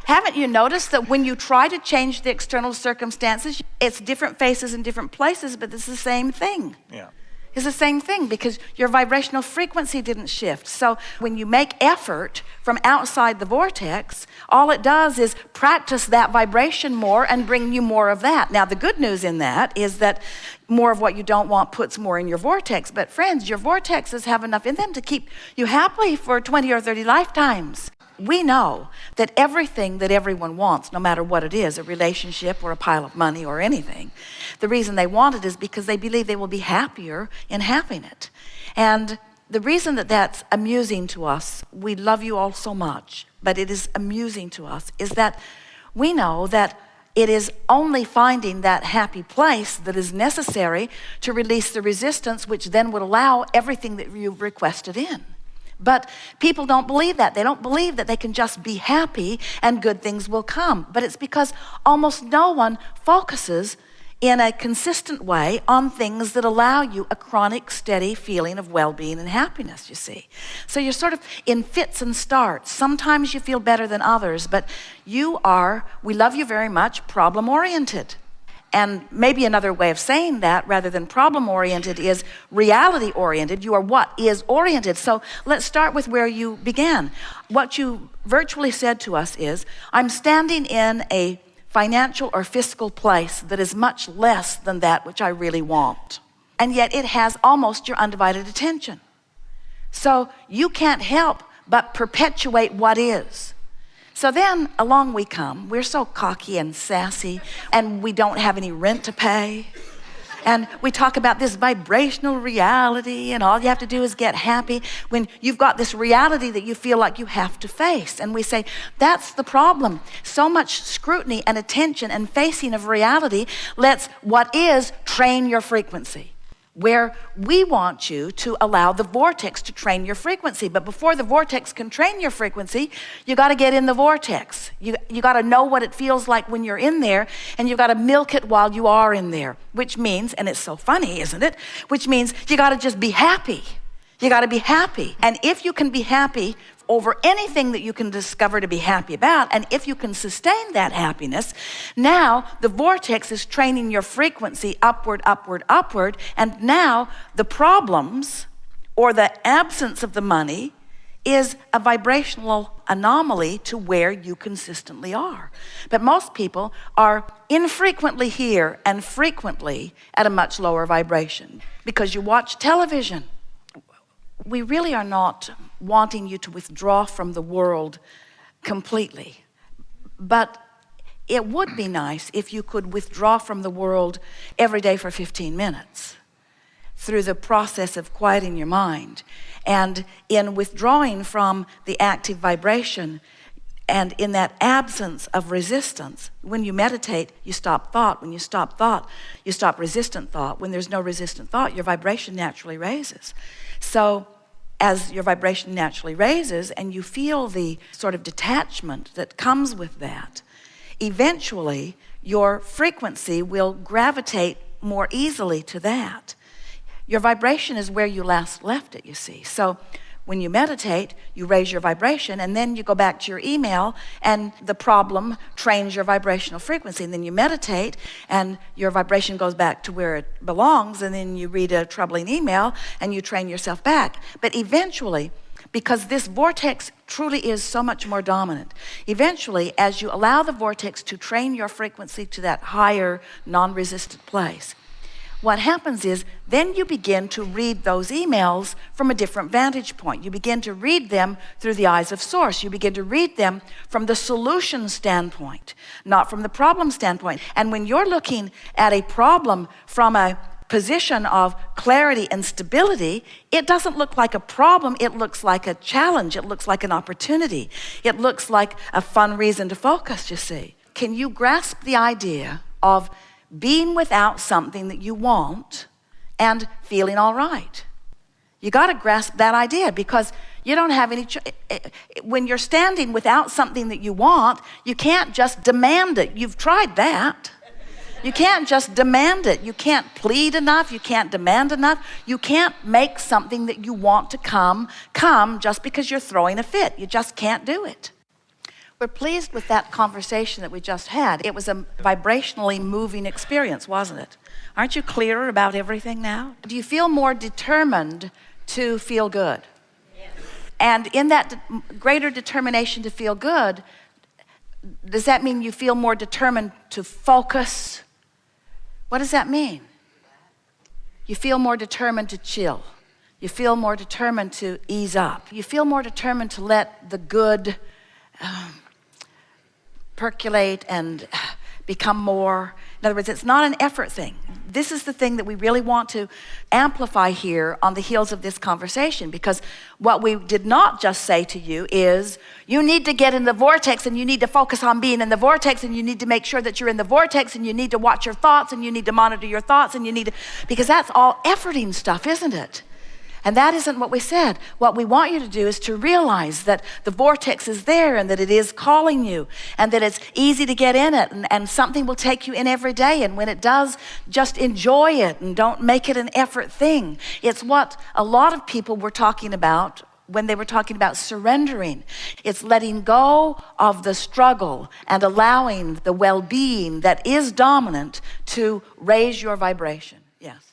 Haven't you noticed that when you try to change the external circumstances, it's different faces in different places, but it's the same thing? Yeah. It's the same thing because your vibrational frequency didn't shift. So when you make effort from outside the vortex, all it does is practice that vibration more and bring you more of that. Now, the good news in that is that more of what you don't want puts more in your vortex. But friends, your vortexes have enough in them to keep you happy for 20 or 30 lifetimes. We know that everything that everyone wants, no matter what it is, a relationship or a pile of money or anything, the reason they want it is because they believe they will be happier in having it. And the reason that that's amusing to us, we love you all so much, but it is amusing to us, is that we know that it is only finding that happy place that is necessary to release the resistance, which then would allow everything that you've requested in. But people don't believe that. They don't believe that they can just be happy and good things will come. But it's because almost no one focuses in a consistent way on things that allow you a chronic, steady feeling of well-being and happiness, you see. So you're sort of in fits and starts. Sometimes you feel better than others, but you are, we love you very much, problem-oriented. And maybe another way of saying that, rather than problem-oriented, is reality-oriented. You are what is oriented. So let's start with where you began. What you virtually said to us is, I'm standing in a financial or fiscal place that is much less than that which I really want. And yet it has almost your undivided attention. So you can't help but perpetuate what is. So then along we come. We're so cocky and sassy, and we don't have any rent to pay. And we talk about this vibrational reality, and all you have to do is get happy when you've got this reality that you feel like you have to face. And we say, that's the problem. So much scrutiny and attention and facing of reality lets what is train your frequency. Where we want you to allow the vortex to train your frequency. But before the vortex can train your frequency, you got to get in the vortex. You got to know what it feels like when you're in there, and you got to milk it while you are in there, which means, and it's so funny, isn't it? Which means you got to just be happy. You got to be happy. And if you can be happy over anything that you can discover to be happy about, and if you can sustain that happiness, now the vortex is training your frequency upward, upward, upward, and now the problems or the absence of the money is a vibrational anomaly to where you consistently are. But most people are infrequently here and frequently at a much lower vibration because you watch television. We really are not wanting you to withdraw from the world completely. But it would be nice if you could withdraw from the world every day for 15 minutes through the process of quieting your mind. And in withdrawing from the active vibration and in that absence of resistance, when you meditate, you stop thought. When you stop thought, you stop resistant thought. When there's no resistant thought, your vibration naturally raises. So as your vibration naturally raises and you feel the sort of detachment that comes with that, eventually your frequency will gravitate more easily to that. Your vibration is where you last left it, you see. So when you meditate, you raise your vibration, and then you go back to your email, and the problem trains your vibrational frequency. And then you meditate, and your vibration goes back to where it belongs, and then you read a troubling email, and you train yourself back. But eventually, because this vortex truly is so much more dominant, eventually, as you allow the vortex to train your frequency to that higher, non-resistant place, what happens is then you begin to read those emails from a different vantage point. You begin to read them through the eyes of source. You begin to read them from the solution standpoint, not from the problem standpoint. And when you're looking at a problem from a position of clarity and stability, it doesn't look like a problem. It looks like a challenge. It looks like an opportunity. It looks like a fun reason to focus, you see. Can you grasp the idea of being without something that you want and feeling all right? You got to grasp that idea, because you don't have any when you're standing without something that you want, you can't just demand it. You've tried that. You can't just demand it. You can't plead enough. You can't demand enough. You can't make something that you want to come just because you're throwing a fit. You just can't do it. We're pleased with that conversation that we just had. It was a vibrationally moving experience, wasn't it? Aren't you clearer about everything now? Do you feel more determined to feel good? Yes. And in that greater determination to feel good, does that mean you feel more determined to focus? What does that mean? You feel more determined to chill. You feel more determined to ease up. You feel more determined to let the good percolate and become more. In other words, it's not an effort thing. This is the thing that we really want to amplify here on the heels of this conversation, because what we did not just say to you is you need to get in the vortex and you need to focus on being in the vortex and you need to make sure that you're in the vortex and you need to watch your thoughts and you need to monitor your thoughts and you need to, because that's all efforting stuff, isn't it? And that isn't what we said. What we want you to do is to realize that the vortex is there and that it is calling you and that it's easy to get in it and something will take you in every day. And when it does, just enjoy it and don't make it an effort thing. It's what a lot of people were talking about when they were talking about surrendering. It's letting go of the struggle and allowing the well-being that is dominant to raise your vibration. Yes.